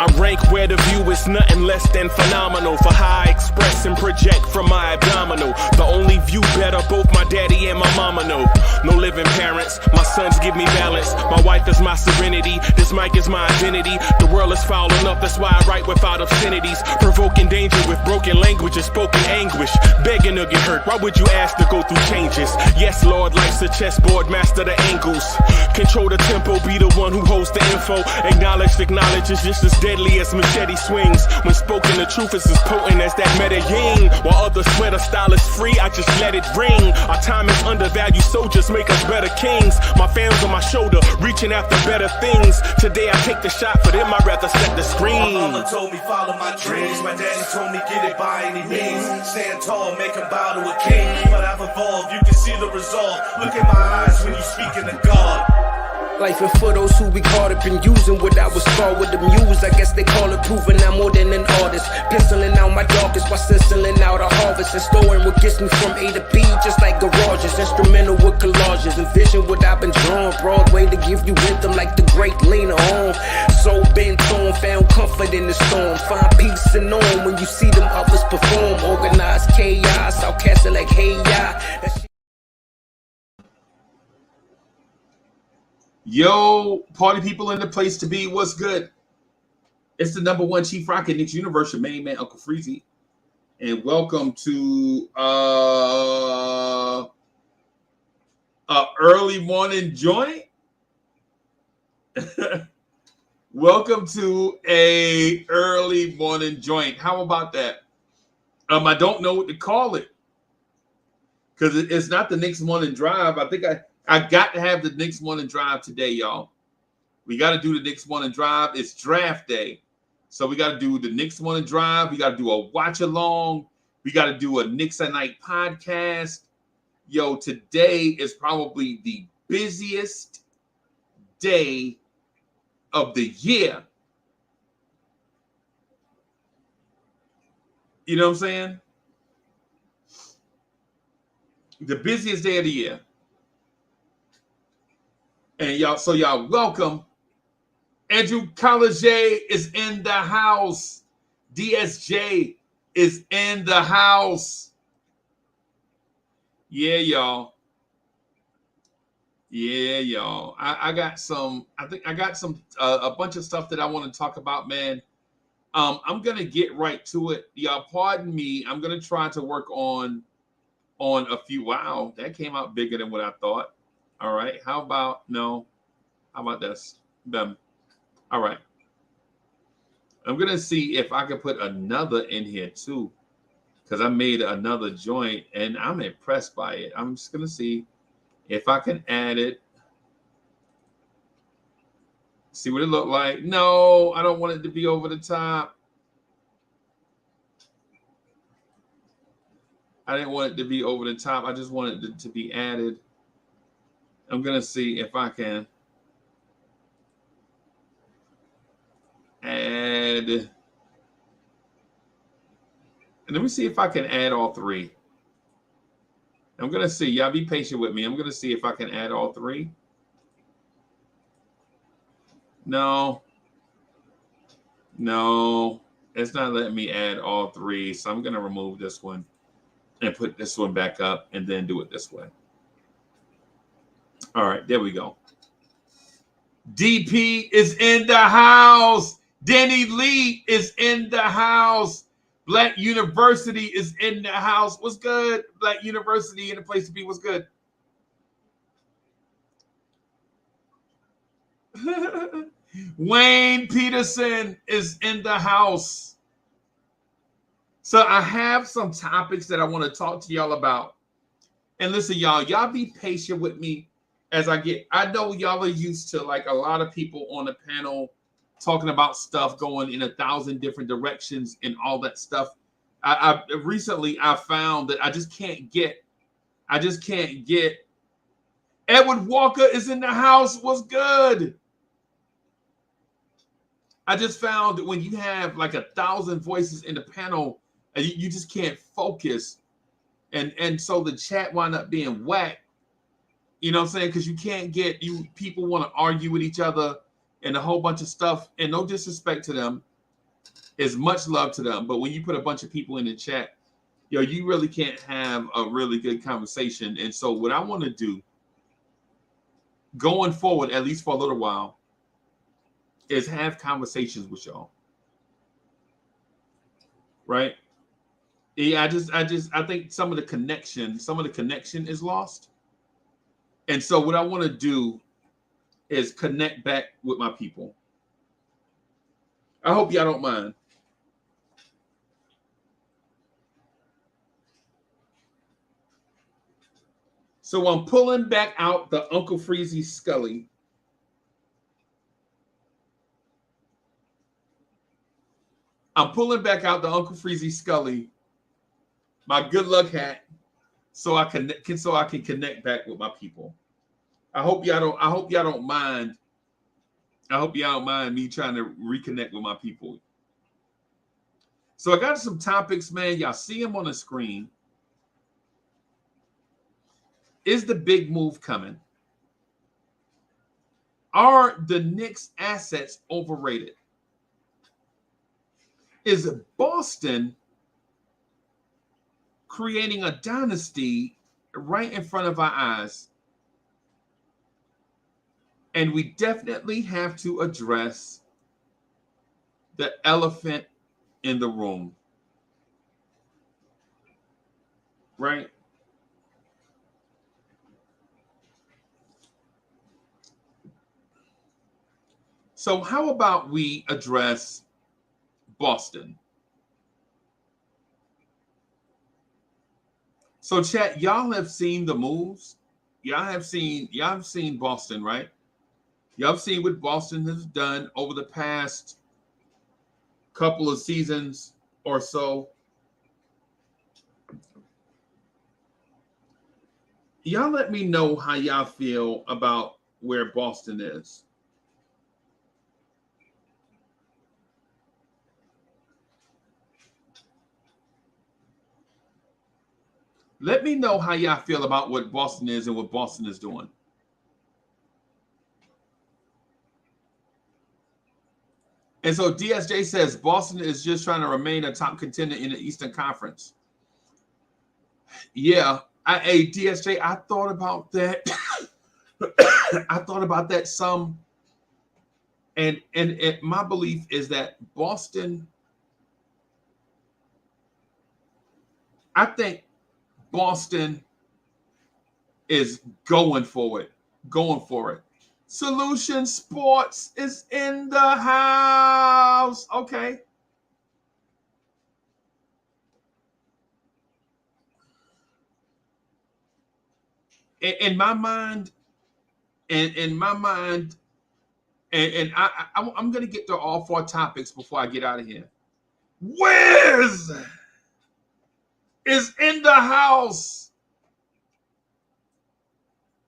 I rank where the view is nothing less than phenomenal. For how I express and project from my abdominal. The only view better, both my daddy and my mama know. No living parents, my sons give me balance. My wife is my serenity, this mic is my identity. The world is foul enough, that's why I write without obscenities. Provoking danger with broken language and spoken anguish. Begging to get hurt, why would you ask to go through changes? Yes, Lord, life's a chessboard, master the angles. Control the tempo, be the one who holds the info. Acknowledge is just as deadly as machete swings. When spoken, the truth is as potent as that Medellin. While others swear the style is free, I just let it ring. Our time is undervalued, soldiers make us better kings. My fans on my shoulder, reaching after better things. Today I take the shot, for them I'd rather set the screen. My mama told me follow my dreams. My daddy told me get it by any means. Stand tall, make him bow to a king. But I've evolved, you can see the result. Look in my eyes when you speaking to God. Life and for those who we caught up in using what I was taught with the muse. I guess they call it proving I'm more than an artist. Penciling out my darkest while stenciling out a harvest. And storing what gets me from A to B just like garages. Instrumental with collages. Envision what I've been drawing. Broadway to give you rhythm like the great Lena on. So bent on, found comfort in the storm. Find peace and on when you see them others perform. Organized chaos, outcasted like hey ya. Yo, party people in the place to be. What's good? It's the #1 Chief Rocket Knicks Universe, your main man, Uncle Freezie. And welcome to early morning joint. Welcome to a early morning joint. How about that? I don't know what to call it. Because it's not the Knicks morning drive. I think I got to have the Knicks morning drive today, y'all. We got to do the Knicks morning drive. It's draft day. So we got to do the Knicks morning drive. We got to do a watch along. We got to do a Knicks at Night podcast. Yo, today is probably the busiest day of the year. You know what I'm saying? The busiest day of the year. And y'all welcome. Andrew College is in the house. DSJ is in the house. Yeah, y'all. Yeah, y'all. I got some, I think I got some, a bunch of stuff that I want to talk about, man. I'm going to get right to it. Y'all, pardon me. I'm going to try to work on a few. Wow, that came out bigger than what I thought. All right. How about this? Them. All right. I'm going to see if I can put another in here too, because I made another joint and I'm impressed by it. I'm just going to see if I can add it. See what it looked like. No, I don't want it to be over the top. I didn't want it to be over the top. I just wanted it to be added. I'm going to see if I can add. And let me see if I can add all three. I'm going to see. Y'all be patient with me. I'm going to see if I can add all three. No, it's not letting me add all three. So I'm going to remove this one and put this one back up and then do it this way. All right, there we go. DP is in the house. Danny Lee is in the house. Black University is in the house. What's good? Black University in the place to be. What's good? Wayne Peterson is in the house. So I have some topics that I want to talk to y'all about. And listen, y'all be patient with me as I know y'all are used to like a lot of people on the panel talking about stuff going in 1,000 different directions and all that stuff. I recently found that I just can't get. Edward Walker is in the house. What's good? I just found that when you have like 1,000 voices in the panel, And you just can't focus. And so the chat wound up being whack. You know what I'm saying? Because you can't get people want to argue with each other and a whole bunch of stuff. And no disrespect to them, is much love to them. But when you put a bunch of people in the chat, you really can't have a really good conversation. And so what I want to do going forward, at least for a little while, is have conversations with y'all. Right? Yeah, I think some of the connection is lost. And so what I want to do is connect back with my people. I hope y'all don't mind. So I'm pulling back out the Uncle Freezie Scully. I'm pulling back out the Uncle Freezie Scully, my good luck hat, so I can connect back with my people. I hope y'all don't mind. I hope y'all don't mind me trying to reconnect with my people. So I got some topics, man. Y'all see them on the screen. Is the big move coming? Are the Knicks assets overrated? Is Boston creating a dynasty right in front of our eyes? And we definitely have to address the elephant in the room. Right? So how about we address Boston? So chat, y'all have seen the moves. Y'all have seen Boston, right? Y'all have seen what Boston has done over the past couple of seasons or so. Y'all let me know how y'all feel about where Boston is. Let me know how y'all feel about what Boston is and what Boston is doing. And so DSJ says Boston is just trying to remain a top contender in the Eastern Conference. Yeah, DSJ, I thought about that. I thought about that some. And my belief is that Boston, I think Boston is going for it. Solution Sports is in the house. Okay. In my mind, and I'm going to get to all four topics before I get out of here. Wiz is in the house.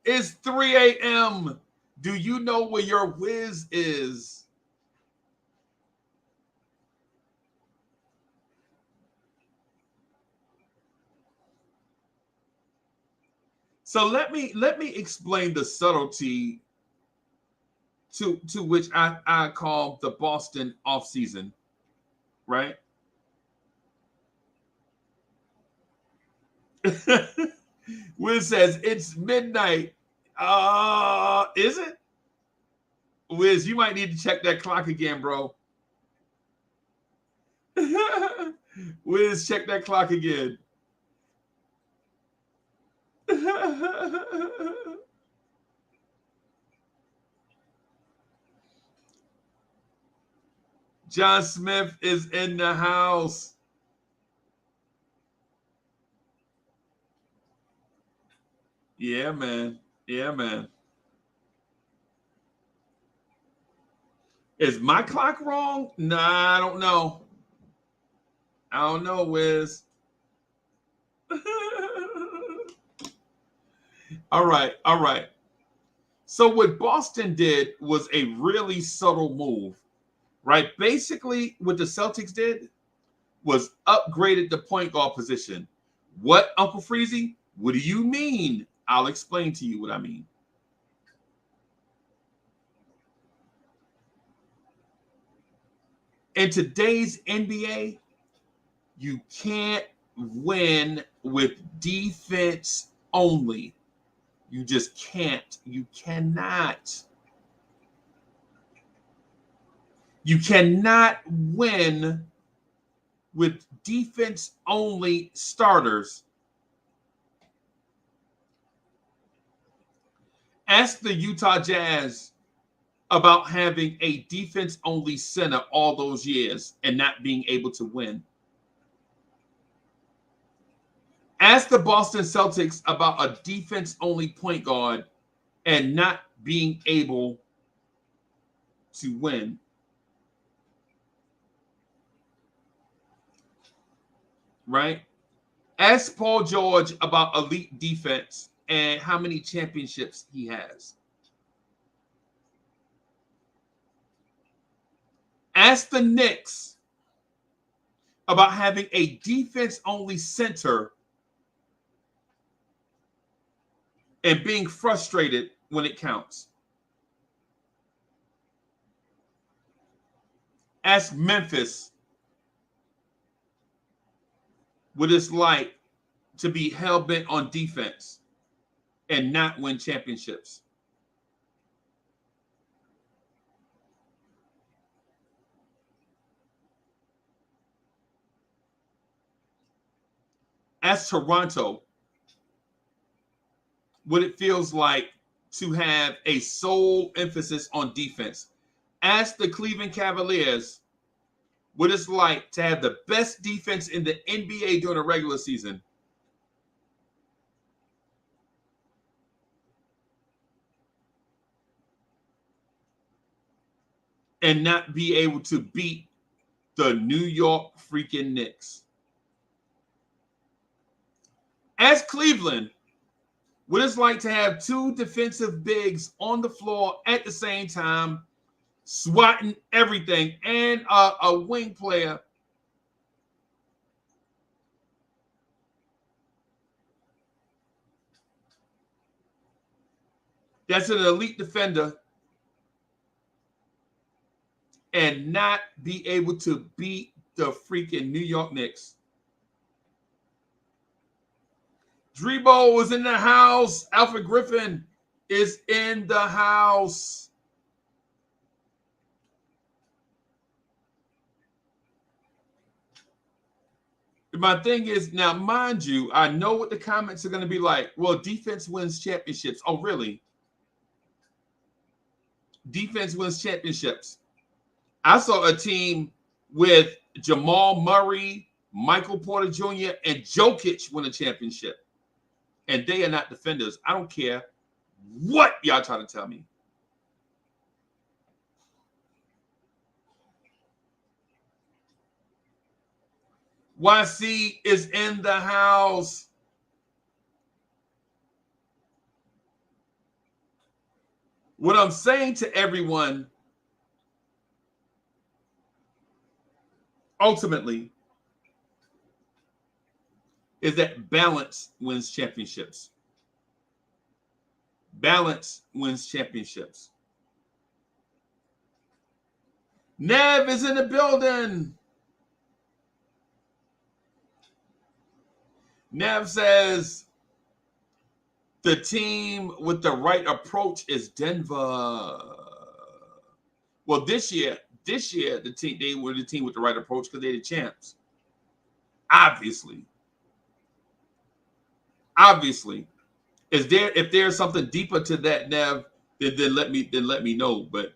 It's 3 a.m. Do you know where your Wiz is? So let me explain the subtlety to which I call the Boston offseason, right? Wiz says it's midnight. Is it? Wiz, you might need to check that clock again, bro. Wiz, check that clock again. John Smith is in the house. Yeah, man. Is my clock wrong? Nah, I don't know, Wiz. All right. So what Boston did was a really subtle move, right? Basically, what the Celtics did, was upgraded the point guard position. What, Uncle Freezie? What do you mean? I'll explain to you what I mean. In today's NBA, you can't win with defense only. You just can't. You cannot. You cannot win with defense only starters. Ask the Utah Jazz about having a defense only center all those years and not being able to win. Ask the Boston Celtics about a defense only point guard and not being able to win. Right? Ask Paul George about elite defense and how many championships he has. Ask the Knicks about having a defense-only center and being frustrated when it counts. Ask Memphis what it's like to be hell-bent on defense and not win championships. Ask Toronto what it feels like to have a sole emphasis on defense. Ask the Cleveland Cavaliers what it's like to have the best defense in the NBA during the regular season and not be able to beat the New York freaking Knicks. Ask Cleveland what it's like to have two defensive bigs on the floor at the same time, swatting everything, and a wing player that's an elite defender and not be able to beat the freaking New York Knicks. Drebo is in the house. Alfred Griffin is in the house. My thing is, now, mind you, I know what the comments are going to be like. Well, defense wins championships. Oh, really? Defense wins championships. I saw a team with Jamal Murray, Michael Porter Jr., and Jokic win a championship. And they are not defenders. I don't care what y'all trying to tell me. YC is in the house. What I'm saying to everyone, ultimately, is that balance wins championships. Balance wins championships. Nev is in the building. Nev says the team with the right approach is Denver. Well, this year, the team, they were the team with the right approach because they're the champs. Obviously, if there's something deeper to that, Nev, then let me know. But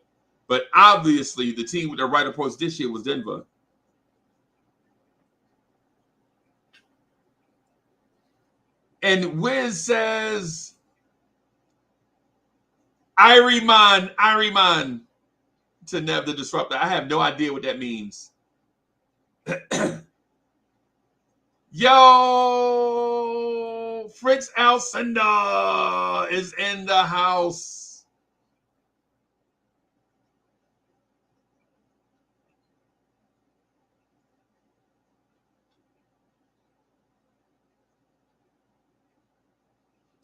obviously, the team with the right approach this year was Denver. And Wiz says, Iriman to Nev the Disruptor. I have no idea what that means. Yo, Fritz Alcindor is in the house.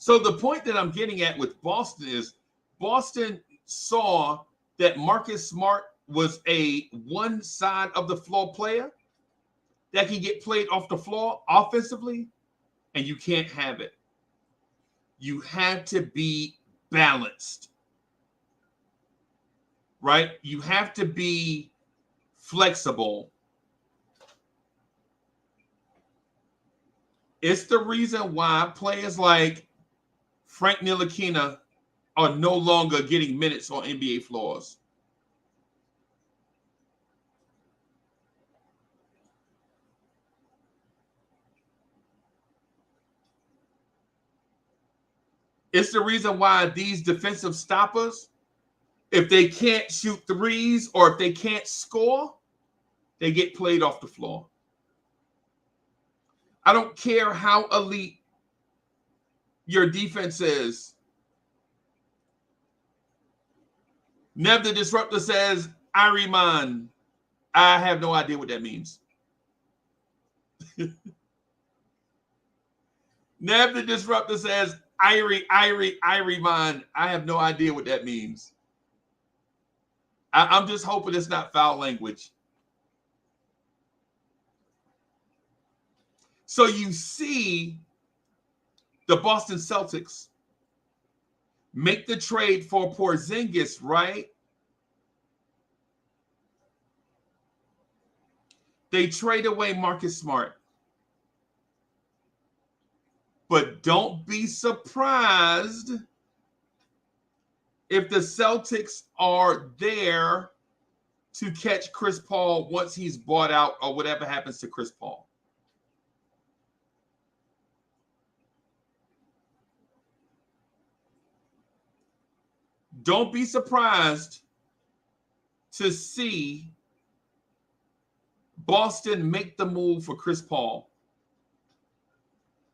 So the point that I'm getting at with Boston is Boston saw that Marcus Smart was a one side of the floor player that can get played off the floor offensively, and you can't have it. You have to be balanced, right? You have to be flexible. It's the reason why players like Frank Ntilikina are no longer getting minutes on NBA floors. It's the reason why these defensive stoppers, if they can't shoot threes or if they can't score, they get played off the floor. I don't care how elite your defense is. Nev the Disruptor says, Iriman. I have no idea what that means. Nev the Disruptor says, Iriman. I have no idea what that means. I'm just hoping it's not foul language. So you see the Boston Celtics make the trade for Porzingis, right? They trade away Marcus Smart. But don't be surprised if the Celtics are there to catch Chris Paul once he's bought out or whatever happens to Chris Paul. Don't be surprised to see Boston make the move for Chris Paul.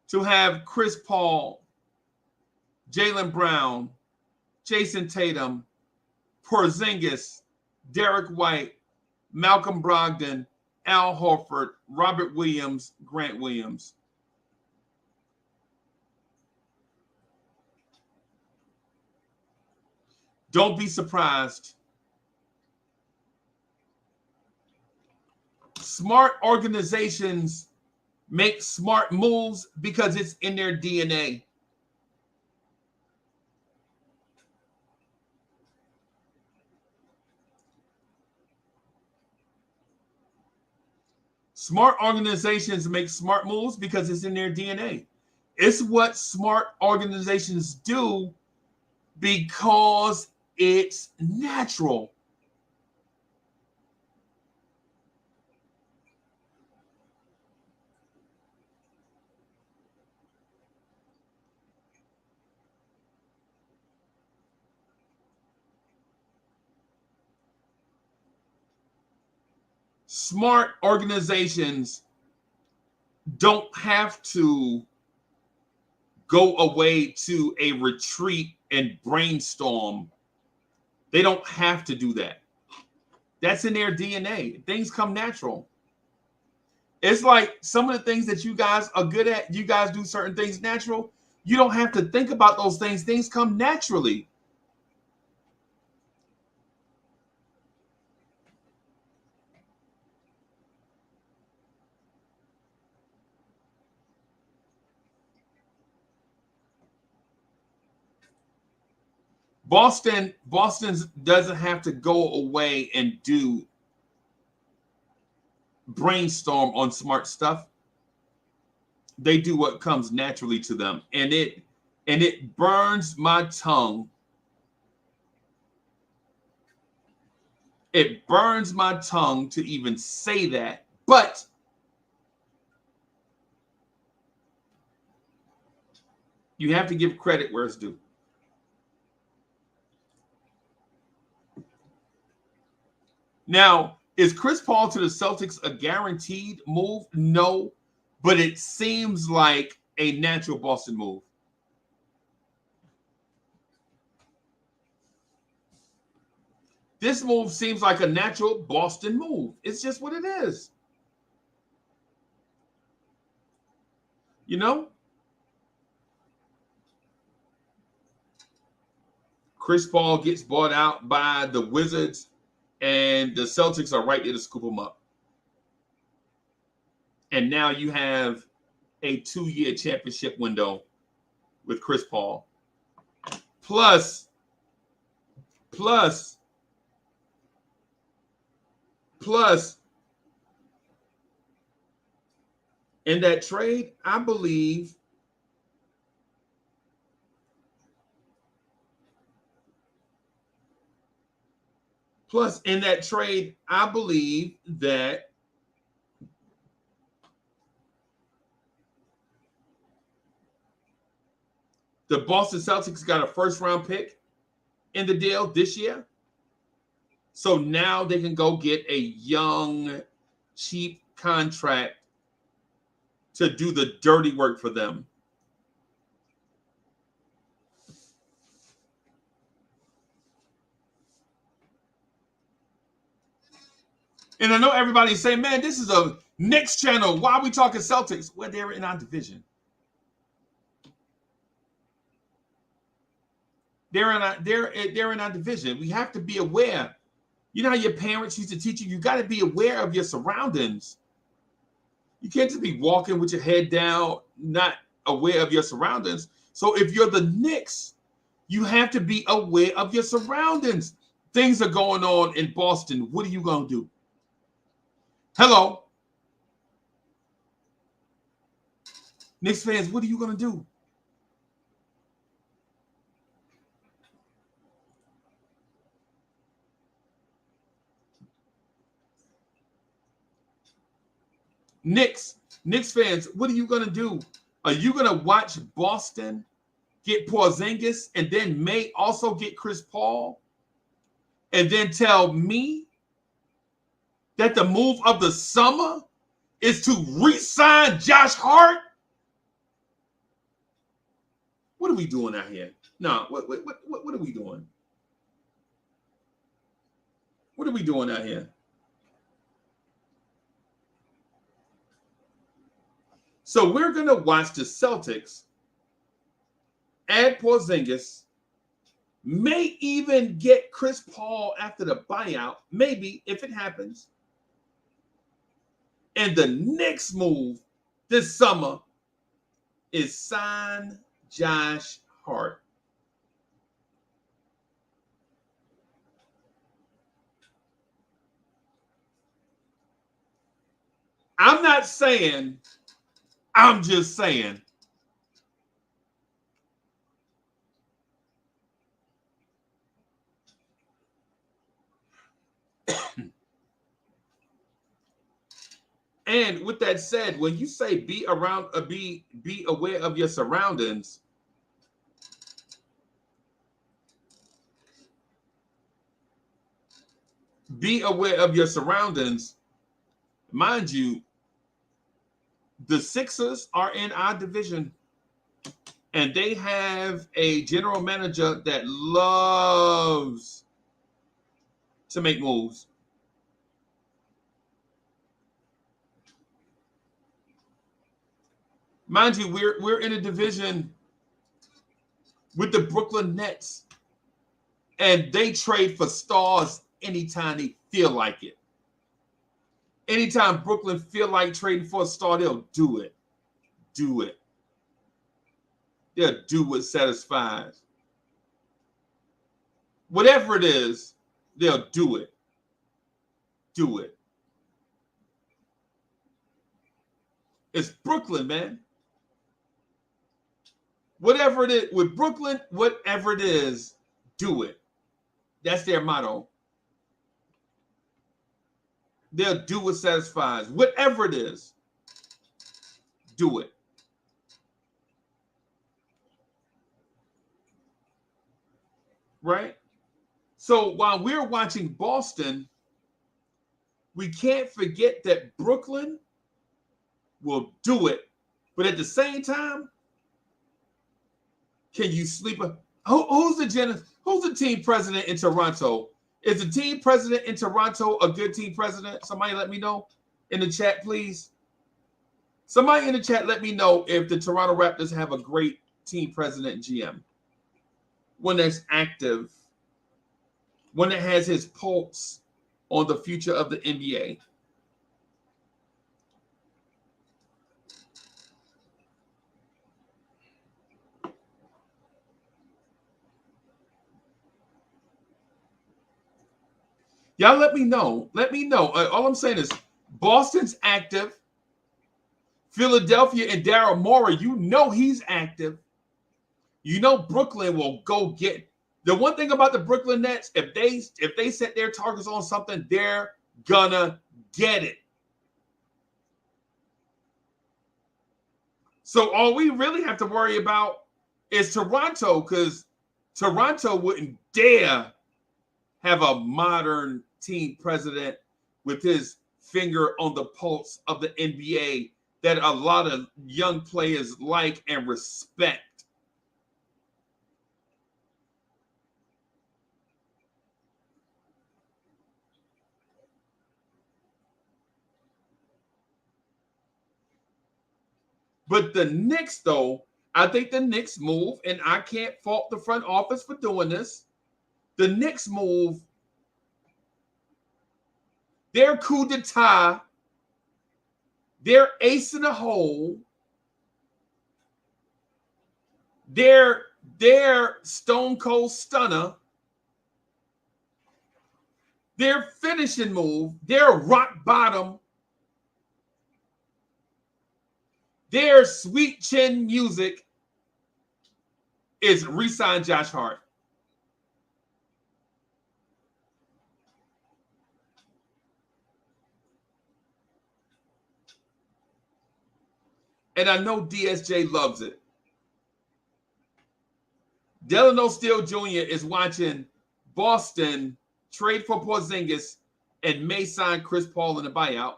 To have Chris Paul, Jaylen Brown, Jason Tatum, Porzingis, Derek White, Malcolm Brogdon, Al Horford, Robert Williams, Grant Williams. Don't be surprised. Smart organizations make smart moves because it's in their DNA. Smart organizations make smart moves because it's in their DNA. It's what smart organizations do because it's natural. Smart organizations don't have to go away to a retreat and brainstorm. They don't have to do that. That's in their DNA. Things come natural. It's like some of the things that you guys are good at, you guys do certain things natural. You don't have to think about those things. Things come naturally. Boston doesn't have to go away and do brainstorm on smart stuff. They do what comes naturally to them, and it burns my tongue. It burns my tongue to even say that, but you have to give credit where it's due. Now, is Chris Paul to the Celtics a guaranteed move? No, but it seems like a natural Boston move. This move seems like a natural Boston move. It's just what it is. You know? Chris Paul gets bought out by the Wizards, and the Celtics are right there to scoop him up. And now you have a 2-year championship window with Chris Paul. Plus, in that trade, I believe that the Boston Celtics got a first-round pick in the deal this year. So now they can go get a young, cheap contract to do the dirty work for them. And I know everybody's saying, man, this is a Knicks channel. Why are we talking Celtics? Well, they're in our division. They're in our division. We have to be aware. You know how your parents used to teach you? You got to be aware of your surroundings. You can't just be walking with your head down, not aware of your surroundings. So if you're the Knicks, you have to be aware of your surroundings. Things are going on in Boston. What are you going to do? Hello. Knicks fans, what are you going to do? Knicks fans, what are you going to do? Are you going to watch Boston get Porzingis and then may also get Chris Paul and then tell me that the move of the summer is to re-sign Josh Hart? What are we doing out here? No, what are we doing? What are we doing out here? So we're going to watch the Celtics add Porzingis, may even get Chris Paul after the buyout, maybe if it happens. And the next move this summer is sign Josh Hart. I'm not saying, I'm just saying. And with that said, when you say be aware of your surroundings, be aware of your surroundings. Mind you, the Sixers are in our division, and they have a general manager that loves to make moves. Mind you, we're in a division with the Brooklyn Nets, and they trade for stars anytime they feel like it. Anytime Brooklyn feel like trading for a star, they'll do it. Do it. They'll do what satisfies. Whatever it is, they'll do it. Do it. It's Brooklyn, man. Whatever it is, with Brooklyn, whatever it is, do it. That's their motto. They'll do what satisfies. Whatever it is, do it. Right? So while we're watching Boston, we can't forget that Brooklyn will do it. But at the same time, can you sleep? Who's the team president in Toronto? Is the team president in Toronto a good team president? Somebody let me know in the chat, please. Somebody in the chat, let me know if the Toronto Raptors have a great team president and GM. One that's active one that has his pulse on the future of the NBA. Y'all let me know. Let me know. All I'm saying is Boston's active. Philadelphia and Daryl Morey, you know he's active. You know Brooklyn will go get. The one thing about the Brooklyn Nets, if they set their targets on something, they're gonna get it. So all we really have to worry about is Toronto, because Toronto wouldn't dare have a modern team president with his finger on the pulse of the NBA that a lot of young players like and respect. But the Knicks, though, I think the Knicks move, and I can't fault the front office for doing this. The Knicks move, their coup d'etat, their ace in the hole, their stone cold stunner, their finishing move, their rock bottom, their sweet chin music is re-sign Josh Hart. And I know DSJ loves it. Delano Steele Jr. is watching Boston trade for Porzingis and may sign Chris Paul in a buyout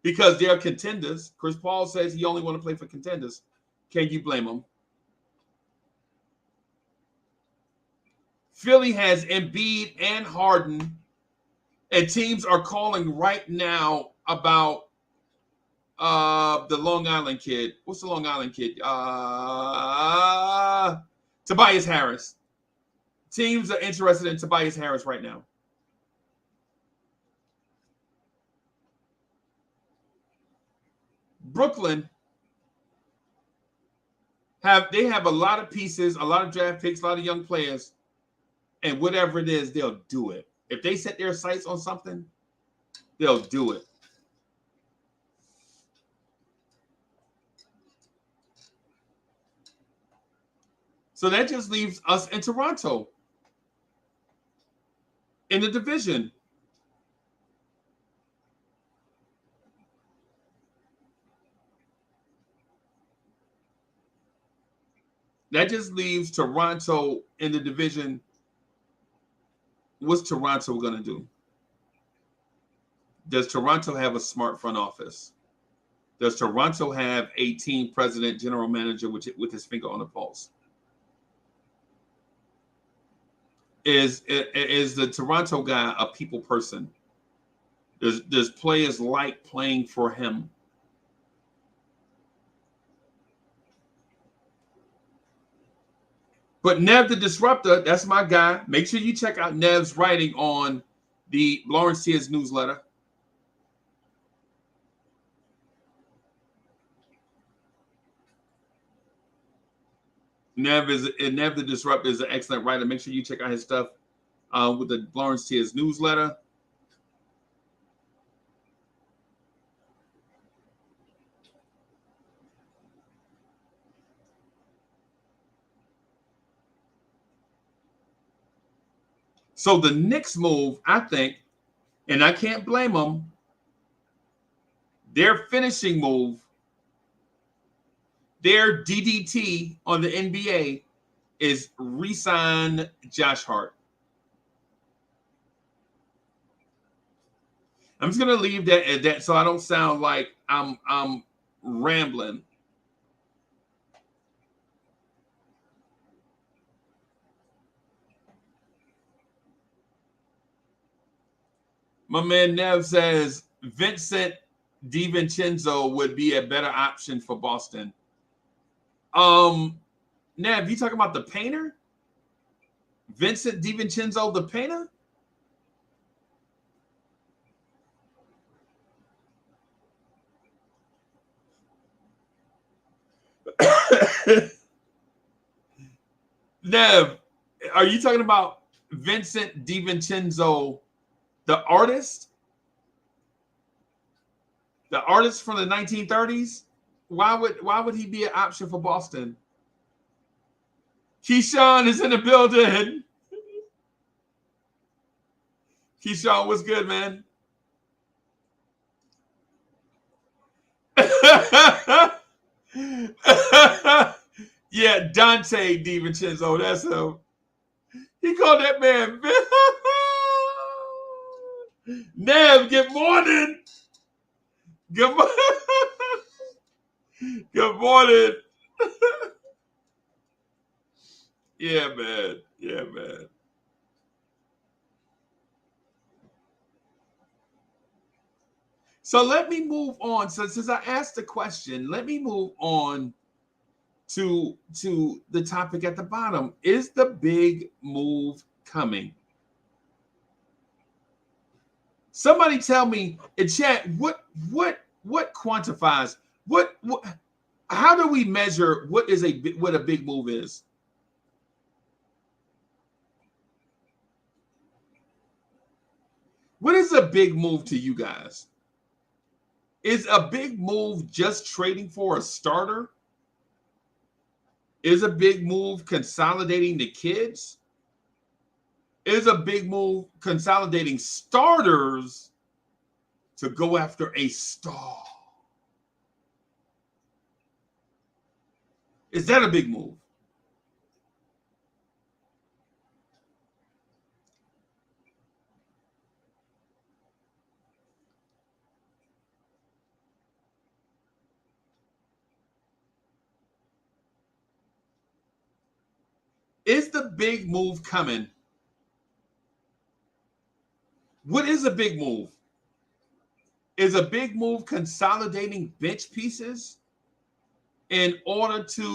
because they're contenders. Chris Paul says he only want to play for contenders. Can you blame him? Philly has Embiid and Harden, and teams are calling right now about the Long Island kid. What's the Long Island kid? Tobias Harris. Teams are interested in Tobias Harris right now. Brooklyn have a lot of pieces, a lot of draft picks, a lot of young players, and whatever it is, they'll do it. If they set their sights on something, they'll do it. So that just leaves us in Toronto in the division. That just leaves Toronto in the division. What's Toronto going to do? Does Toronto have a smart front office? Does Toronto have a team president, general manager with his finger on the pulse? Is the Toronto guy a people person? Does players like playing for him? But Nev the Disruptor, that's my guy. Make sure you check out Nev's writing on the Blorange Tears newsletter. Nev the Disruptor is an excellent writer. Make sure you check out his stuff with the Blorange Tears newsletter. So the Knicks move, I think, and I can't blame them, their finishing move, their DDT on the NBA is re-sign Josh Hart. I'm just gonna leave that at that so I don't sound like I'm rambling. My man Nev says Vincent DiVincenzo would be a better option for Boston. Nev, you talking about the painter? Vincent DiVincenzo, the painter? Nev, are you talking about Vincent DiVincenzo, the artist? The artist from the 1930s? Why would he be an option for Boston? Keyshawn is in the building. Keyshawn, what's good, man? Yeah, Dante DiVincenzo, that's him. He called that man. Nev, good morning. Good morning. Good morning. Yeah, man. Yeah, man. So let me move on. So since I asked the question, let me move on to the topic at the bottom. Is the big move coming? Somebody tell me in chat what quantifies what how do we measure what a big move is? What is a big move to you guys? Is a big move just trading for a starter? Is a big move consolidating the kids? Is a big move consolidating starters to go after a star? Is that a big move? Is the big move coming? What is a big move? Is a big move consolidating bench pieces in order to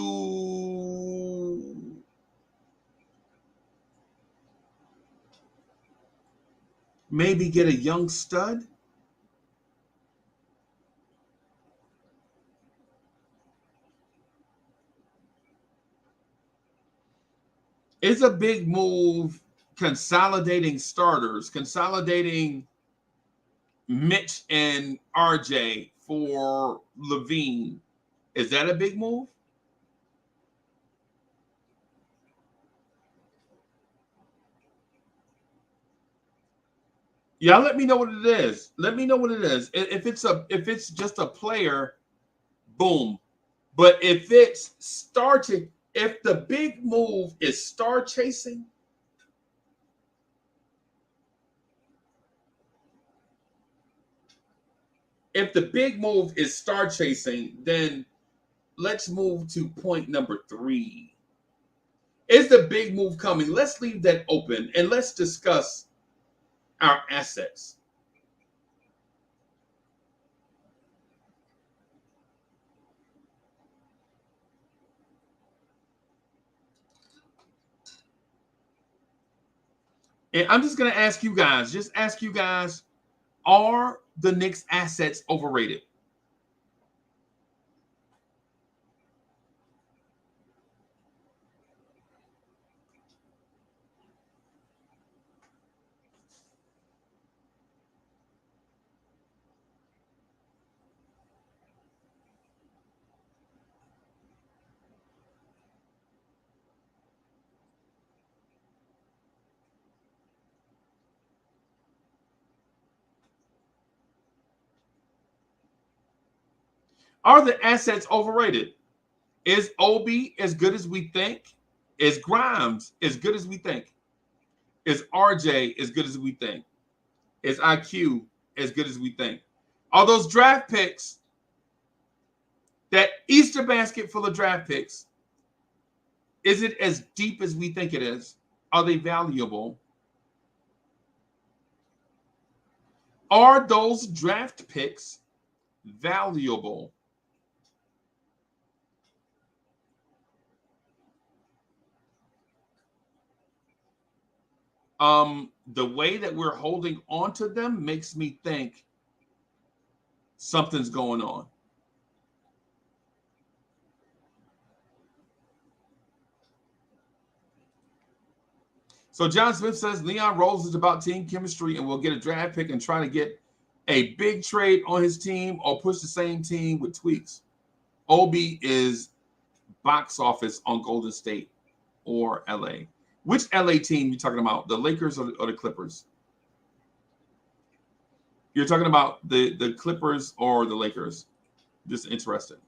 maybe get a young stud? Is a big move consolidating starters, consolidating Mitch and RJ for Levine? Is that a big move? Yeah, let me know what it is. Let me know what it is. If it's just a player, boom. But if it's starting, if the big move is star chasing, if the big move is star chasing, then let's move to point number 3. Is the big move coming? Let's leave that open and let's discuss our assets. And I'm just going to ask you guys, are the Knicks assets overrated? Are the assets overrated? Is Obi as good as we think? Is Grimes as good as we think? Is RJ as good as we think? Is IQ as good as we think? Are those draft picks, that Easter basket full of draft picks, is it as deep as we think it is? Are they valuable? Are those draft picks valuable? The way that we're holding on to them makes me think something's going on. So John Smith says Leon Rose is about team chemistry and will get a draft pick and try to get a big trade on his team or push the same team with tweaks. Obi is box office on Golden State or LA. Which LA team you talking about? The Lakers or the Clippers? You're talking about the Clippers or the Lakers? Just interested.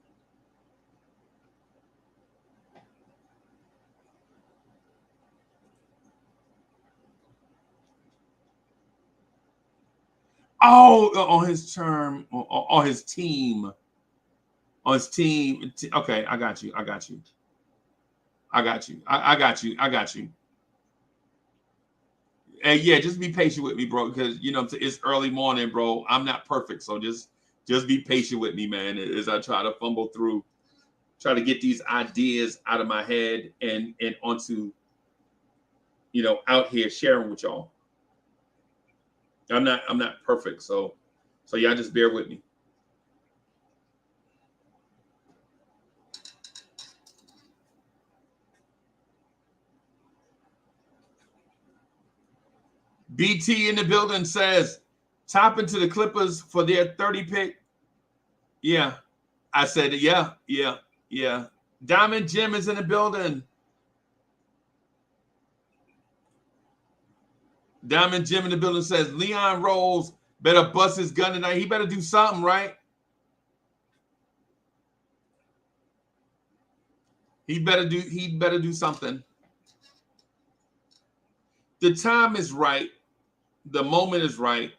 Oh, on his term, on his team. On his team. Okay, I got you. I got you. I got you. I got you. I got you. And yeah, just be patient with me, bro, because you know it's early morning, bro. I'm not perfect, so just be patient with me, man, as I try to fumble through, try to get these ideas out of my head and onto, you know, out here sharing with y'all. I'm not perfect, so y'all just bear with me. BT in the building says, top into the Clippers for their 30 pick. Yeah, I said, yeah. Diamond Jim is in the building. Diamond Jim in the building says, Leon Rose better bust his gun tonight. He better do something, right? He better do something. The time is right. The moment is right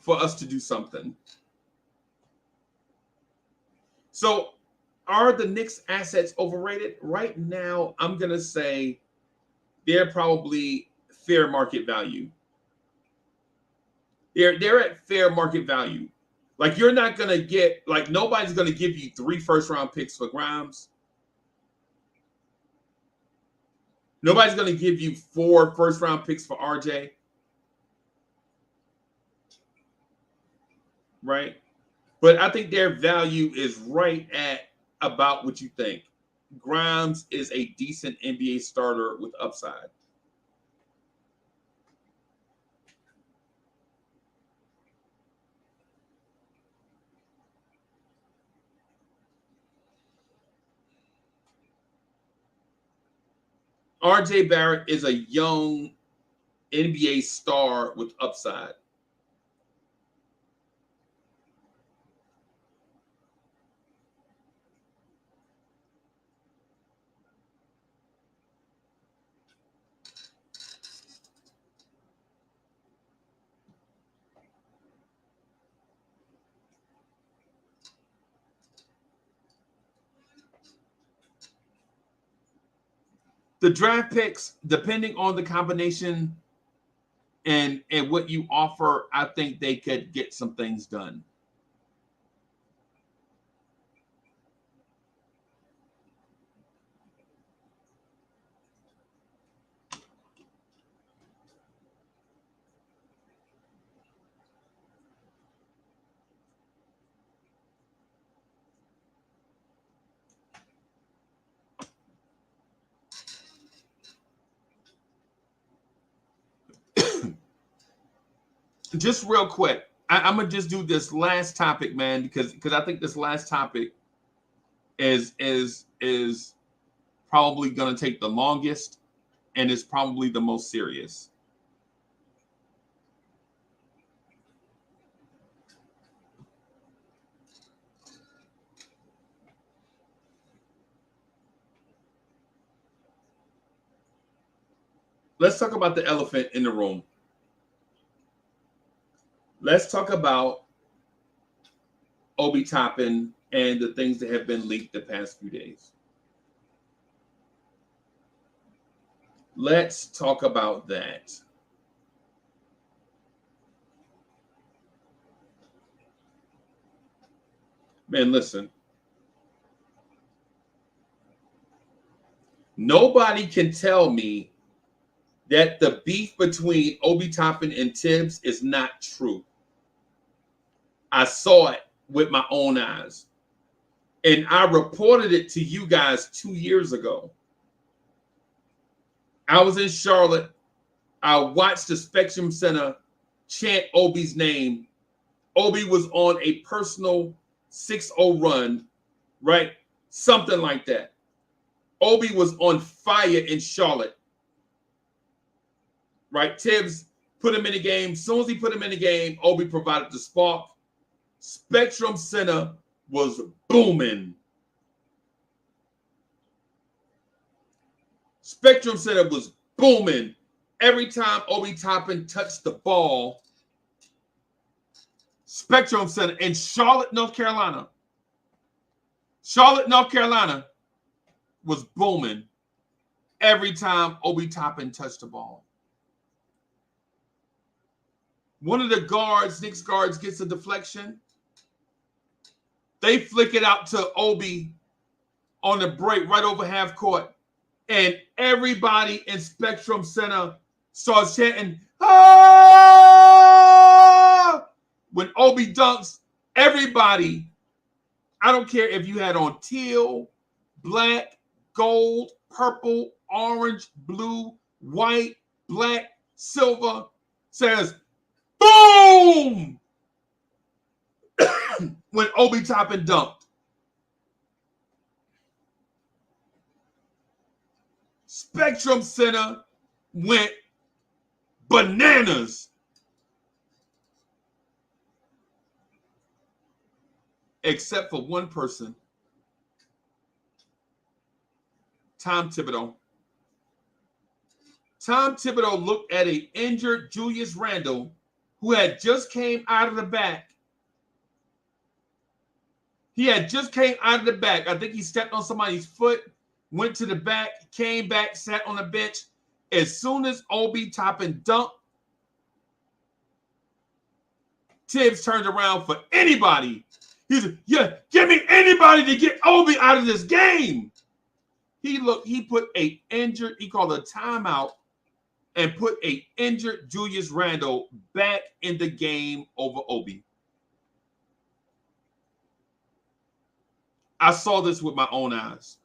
for us to do something. So are the Knicks assets overrated? Right now, I'm going to say they're probably fair market value. They're at fair market value. Like you're not going to get, like nobody's going to give you 3 first-round picks for Grimes. Nobody's going to give you 4 first-round picks for RJ. Right? But I think their value is right at about what you think. Grimes is a decent NBA starter with upside. RJ Barrett is a young NBA star with upside. The draft picks, depending on the combination and what you offer, I think they could get some things done. Just real quick, I'm gonna just do this last topic, man, because I think this last topic is probably gonna take the longest and is probably the most serious. Let's talk about the elephant in the room. Let's talk about Obi Toppin and the things that have been leaked the past few days. Let's talk about that. Man, listen. Nobody can tell me that the beef between Obi Toppin and Tibbs is not true. I saw it with my own eyes. And I reported it to you guys 2 years ago. I was in Charlotte. I watched the Spectrum Center chant Obi's name. Obi was on a personal 6-0 run, right? Something like that. Obi was on fire in Charlotte, right? Tibbs put him in the game. As soon as he put him in the game, Obi provided the spark. Spectrum Center was booming. Spectrum Center was booming. Every time Obi Toppin touched the ball, Spectrum Center in Charlotte, North Carolina. Charlotte, North Carolina was booming every time Obi Toppin touched the ball. One of the guards, Knicks guards, gets a deflection. They flick it out to Obi on the break right over half court. And everybody in Spectrum Center starts chanting, "Ah!" When Obi dunks, everybody, I don't care if you had on teal, black, gold, purple, orange, blue, white, black, silver, says, boom! When Obi Toppin dunked. Spectrum Center went bananas. Except for one person. Tom Thibodeau. Tom Thibodeau looked at an injured Julius Randle who had just came out of the back. He had just came out of the back. I think he stepped on somebody's foot, went to the back, came back, sat on the bench. As soon as Obi Toppin dunked, Tibbs turned around for anybody. He said, "Yeah, give me anybody to get Obi out of this game." He put he called a timeout and put a injured Julius Randle back in the game over Obi. I saw this with my own eyes.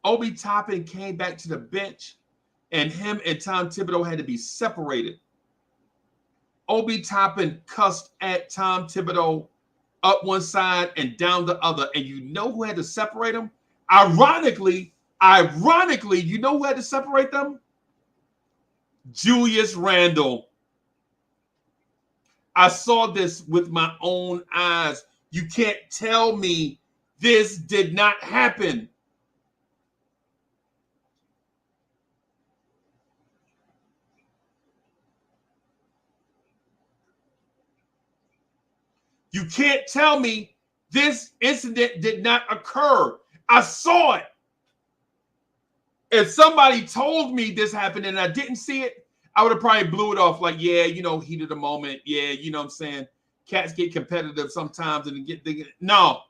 Obi Toppin came back to the bench, and him and Tom Thibodeau had to be separated. Obi Toppin cussed at Tom Thibodeau up one side and down the other. And you know who had to separate them? Ironically, you know who had to separate them? Julius Randle. I saw this with my own eyes. You can't tell me this did not happen. You can't tell me this incident did not occur. I saw it. If somebody told me this happened and I didn't see it, I would have probably blew it off like, yeah, heat of the moment. Yeah, you know what I'm saying? Cats get competitive sometimes and get no.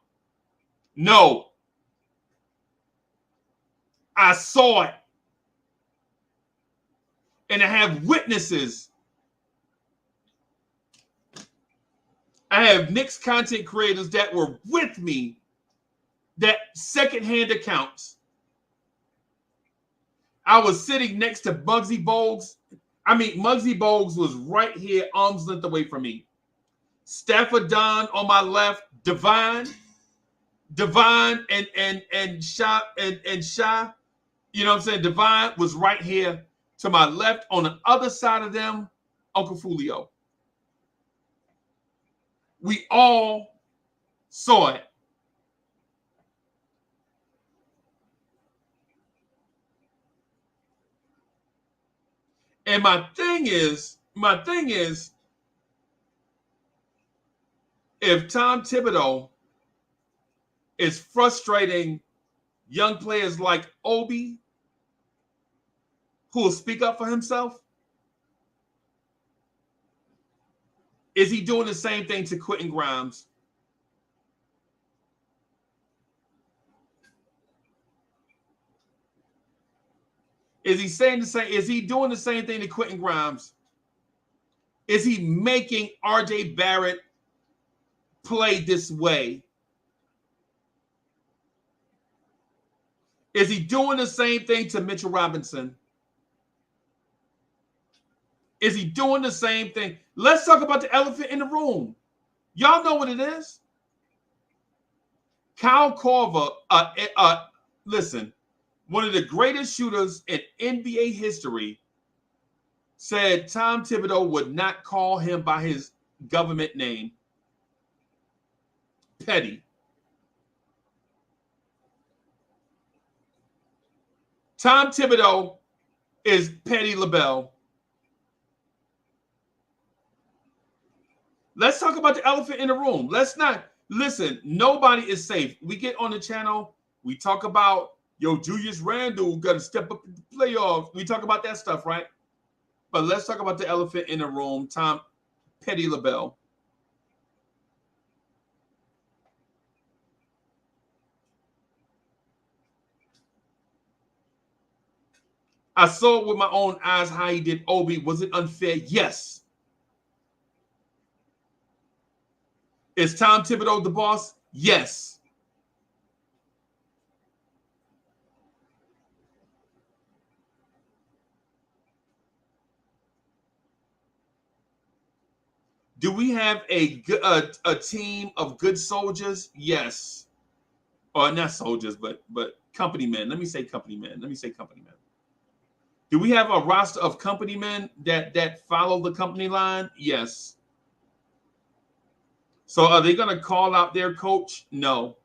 I saw it. And I have witnesses. I have Knicks content creators that were with me, that secondhand accounts. I was sitting next to Muggsy Bogues. Muggsy Bogues was right here, arm's length away from me. Stafford Don on my left, Divine and Sha, you know what I'm saying? Divine was right here to my left. On the other side of them, Uncle Fulio. We all saw it. And my thing is, if Tom Thibodeau is frustrating young players like Obi, who will speak up for himself, is he doing the same thing to Quentin Grimes? Is he saying the same? Is he doing the same thing to Quentin Grimes? Is he making RJ Barrett play this way? Is he doing the same thing to Mitchell Robinson? Is he doing the same thing? Let's talk about the elephant in the room. Y'all know what it is. Kyle Korver, listen, one of the greatest shooters in NBA history, said Tom Thibodeau would not call him by his government name. Petty. Tom Thibodeau is Petty LaBelle. Let's talk about the elephant in the room. Let's not, listen, nobody is safe. We get on the channel, we talk about, Julius Randle got to step up in the playoffs. We talk about that stuff, right? But let's talk about the elephant in the room, Tom Petty LaBelle. I saw it with my own eyes how he did Obi. Was it unfair? Yes. Is Tom Thibodeau the boss? Yes. Do we have a team of good soldiers? Yes. Or not soldiers, but company men. Let me say company men. Do we have a roster of company men that follow the company line? Yes. So are they going to call out their coach? No.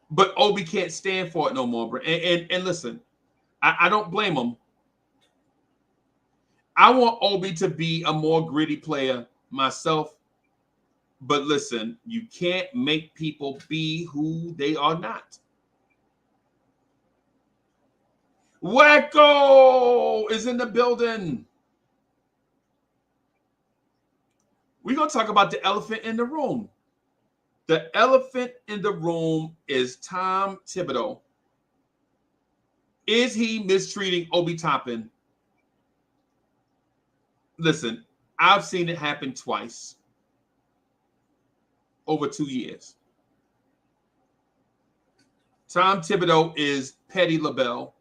But Obi can't stand for it no more, bro. And listen, I don't blame him. I want Obi to be a more gritty player myself. But listen, you can't make people be who they are not. Wacko is in the building. We're going to talk about the elephant in the room. The elephant in the room is Tom Thibodeau. Is he mistreating Obi Toppin? Listen, I've seen it happen twice over 2 years. Tom Thibodeau is Petty LaBelle.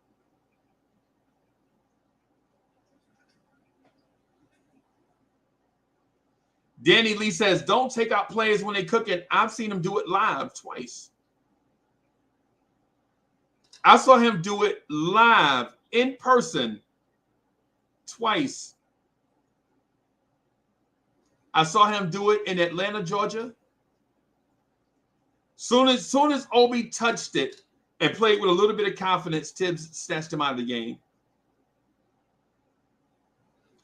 Danny Lee says, don't take out players when they cook it. I've seen him do it live twice. I saw him do it live in person twice. I saw him do it in Atlanta, Georgia. Soon as Obi touched it and played with a little bit of confidence, Tibbs snatched him out of the game.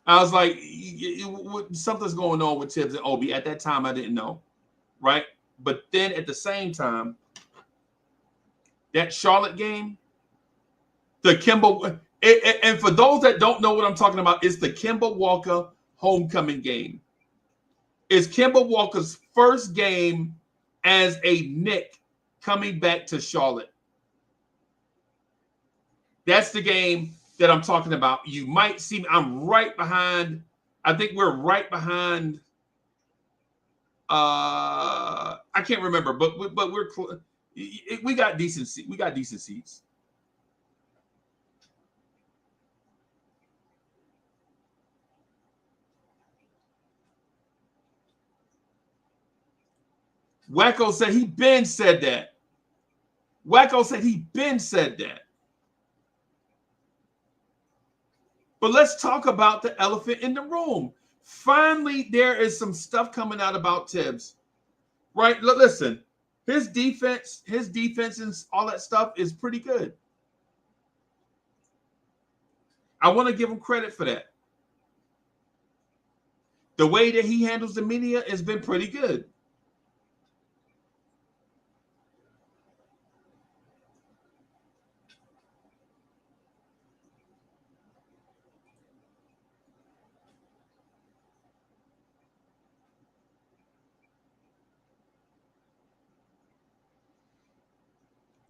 I was like, something's going on with Tibbs and Obi. At that time, I didn't know, right? But then at the same time, that Charlotte game, the Kemba, and for those that don't know what I'm talking about, it's the Kemba Walker homecoming game. It's Kemba Walker's first game as a Knick coming back to Charlotte. That's the game that I'm talking about. You might see me. I'm right behind. I think we're right behind. I can't remember, but we're we got decent seats. We got decent seats. Wacko said he been said that. Wacko said he been said that. But let's talk about the elephant in the room. Finally, there is some stuff coming out about Tibbs. Right? Listen, his defense and all that stuff is pretty good. I want to give him credit for that. The way that he handles the media has been pretty good.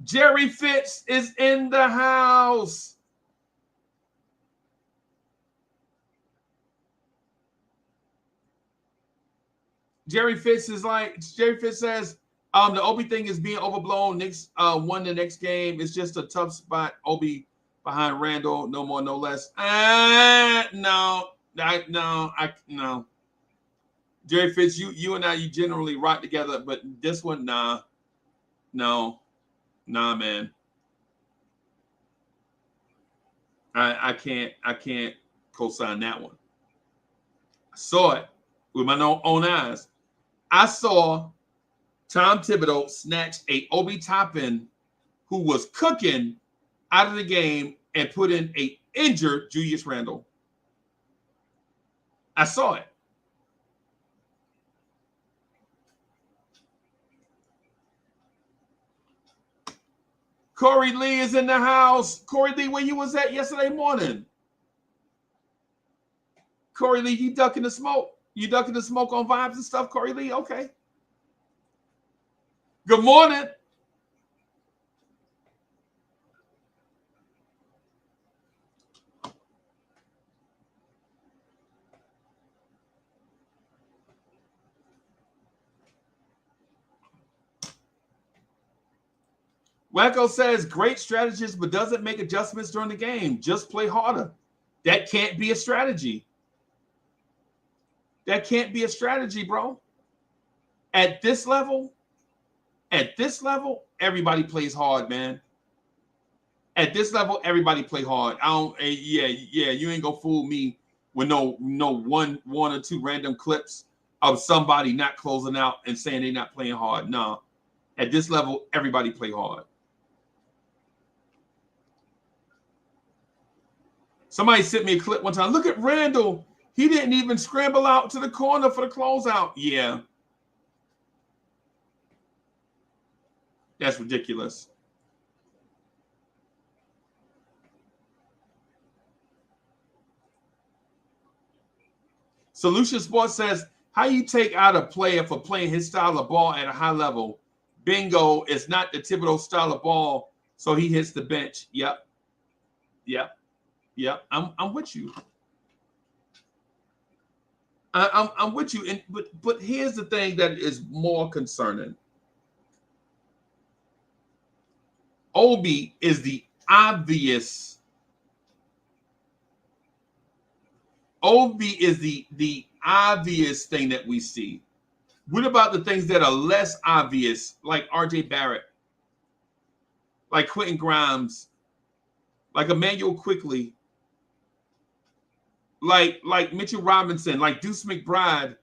Jerry Fitz is in the house. Jerry Fitz says, the Obi thing is being overblown. Knicks won the next game. It's just a tough spot. Obi behind Randall, no more, no less. No. Jerry Fitz, you and I, you generally rock together, but this one, nah, man. I can't co-sign that one. I saw it with my own eyes. I saw Tom Thibodeau snatch a Obi Toppin who was cooking out of the game and put in a injured Julius Randle. I saw it. Corey Lee is in the house. Corey Lee, where you was at yesterday morning? Corey Lee, you ducking the smoke? You ducking the smoke on vibes and stuff, Corey Lee? Okay. Good morning. Wacko says, great strategist, but doesn't make adjustments during the game. Just play harder. That can't be a strategy. That can't be a strategy, bro. At this level, everybody plays hard, man. At this level, everybody play hard. You ain't gonna fool me with no one or two random clips of somebody not closing out and saying they're not playing hard. No. At this level, everybody play hard. Somebody sent me a clip one time. Look at Randall. He didn't even scramble out to the corner for the closeout. Yeah. That's ridiculous. Solution Sports says, how you take out a player for playing his style of ball at a high level? Bingo, it's not the Thibodeau style of ball, so he hits the bench. Yep. I'm with you. I'm with you. But here's the thing that is more concerning. Obi is the obvious. Obi is the obvious thing that we see. What about the things that are less obvious, like RJ Barrett, like Quentin Grimes, like Emmanuel Quickly, like Mitchell Robinson, like Deuce McBride?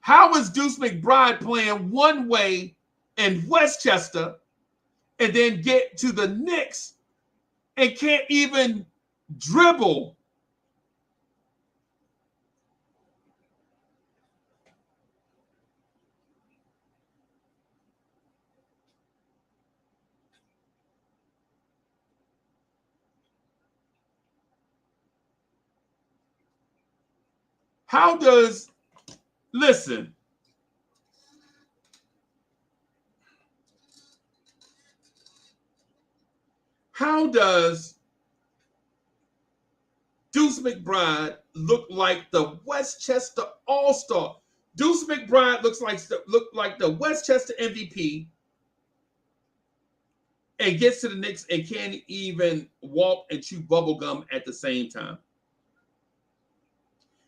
How is Deuce McBride playing one way in Westchester and then get to the Knicks and can't even dribble? How does Deuce McBride look like the Westchester All-Star? Deuce McBride look like the Westchester MVP and gets to the Knicks and can't even walk and chew bubble gum at the same time.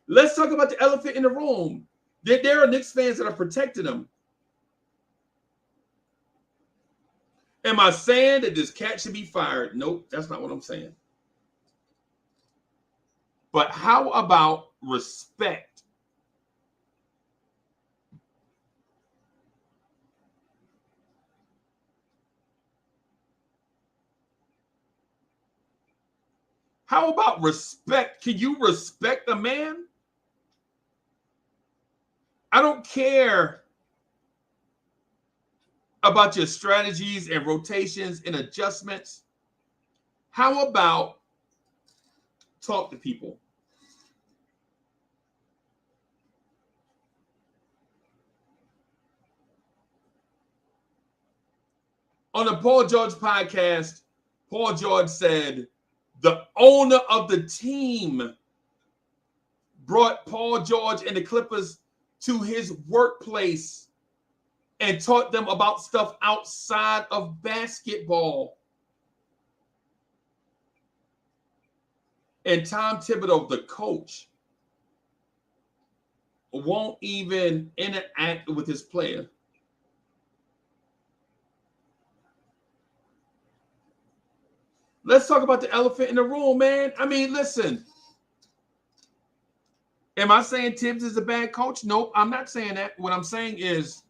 Let's talk about the elephant in the room. There are Knicks fans that are protecting him. Am I saying that this cat should be fired? Nope, that's not what I'm saying. But how about respect? How about respect? Can you respect a man? I don't care about your strategies and rotations and adjustments. How about talk to people? On the Paul George podcast, Paul George said the owner of the team brought Paul George and the Clippers to his workplace and taught them about stuff outside of basketball. And Tom Thibodeau, the coach, won't even interact with his player. Let's talk about the elephant in the room, man. I mean, listen. Am I saying Tibbs is a bad coach? Nope, I'm not saying that. What I'm saying is,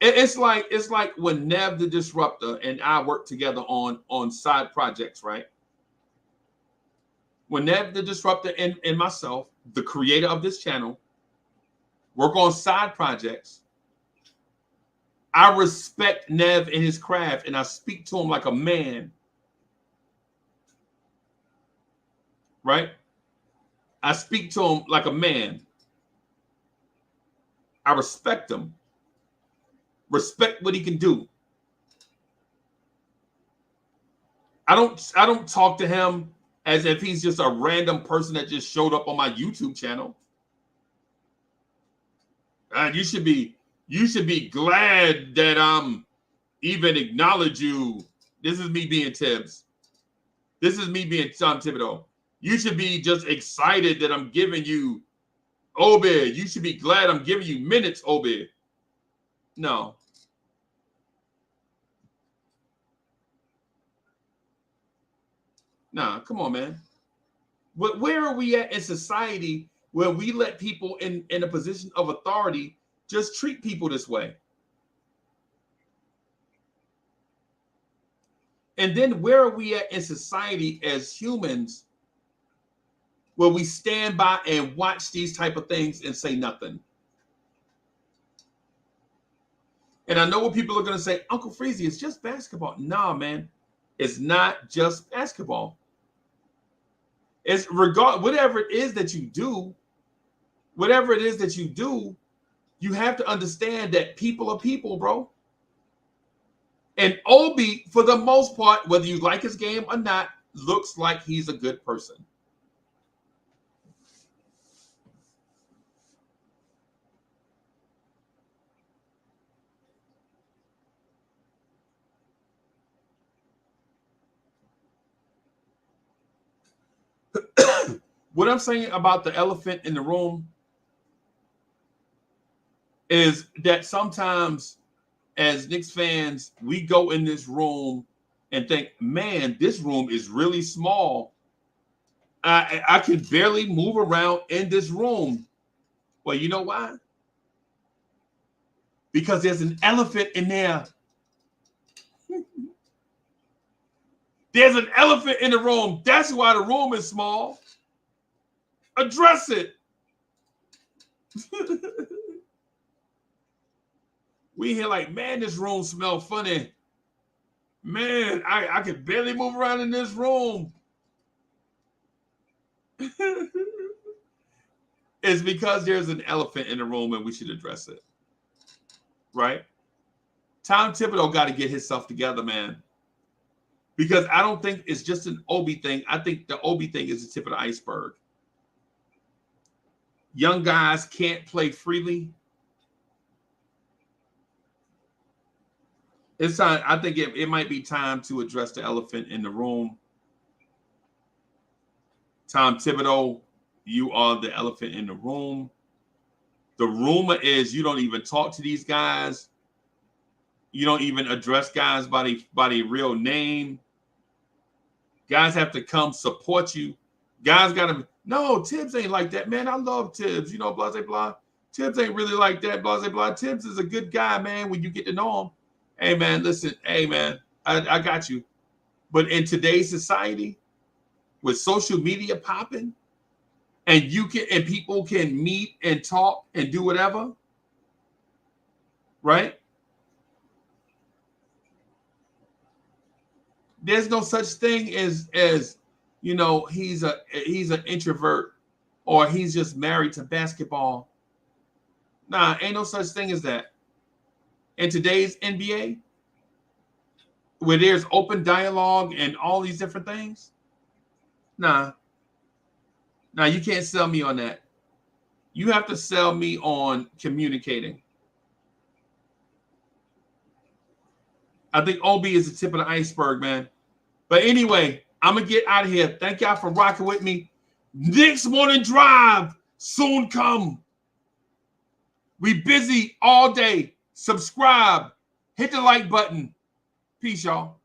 it's like when Nev the Disruptor and I work together on side projects, right? When Nev the Disruptor and myself, the creator of this channel, work on side projects, I respect Nev and his craft, and I speak to him like a man. Right? I speak to him like a man. I respect him. Respect what he can do. I don't talk to him as if he's just a random person that just showed up on my YouTube channel. You should be glad that I'm even acknowledge you. This is me being Tibbs. This is me being Tom Thibodeau. You should be just excited that I'm giving you Obed. You should be glad I'm giving you minutes, Obed. No. Nah, come on, man. Where are we at in society where we let people in a position of authority just treat people this way? And then where are we at in society as humans where we stand by and watch these type of things and say nothing? And I know what people are going to say, Uncle Freezie, it's just basketball. Nah, man, it's not just basketball. It's whatever it is that you do, you have to understand that people are people, bro. And Obi, for the most part, whether you like his game or not, looks like he's a good person. What I'm saying about the elephant in the room is that sometimes as Knicks fans, we go in this room and think, man, this room is really small. I can barely move around in this room. Well, you know why? Because there's an elephant in there. There's an elephant in the room. That's why the room is small. Address it. We hear like, man, this room smells funny. Man, I can barely move around in this room. It's because there's an elephant in the room and we should address it. Right? Tom Thibodeau got to get himself together, man. Because I don't think it's just an Obi thing. I think the Obi thing is the tip of the iceberg. Young guys can't play freely. It's time. I think it might be time to address the elephant in the room. Tom Thibodeau, you are the elephant in the room. The rumor is you don't even talk to these guys. You don't even address guys by their real name. Guys have to come support you. Guys got to, no, Tibbs ain't like that, man. I love Tibbs, blah, blah, blah. Tibbs ain't really like that, blah, blah, blah. Tibbs is a good guy, man, when you get to know him. Hey, man, listen, hey, man, I got you. But in today's society, with social media popping, and people can meet and talk and do whatever, right? There's no such thing as he's an introvert or he's just married to basketball. Nah, ain't no such thing as that. In today's NBA, where there's open dialogue and all these different things. Nah, you can't sell me on that. You have to sell me on communicating. I think OB is the tip of the iceberg, man. But anyway, I'm going to get out of here. Thank y'all for rocking with me. Knicks Morning Drive soon come. We busy all day. Subscribe. Hit the like button. Peace, y'all.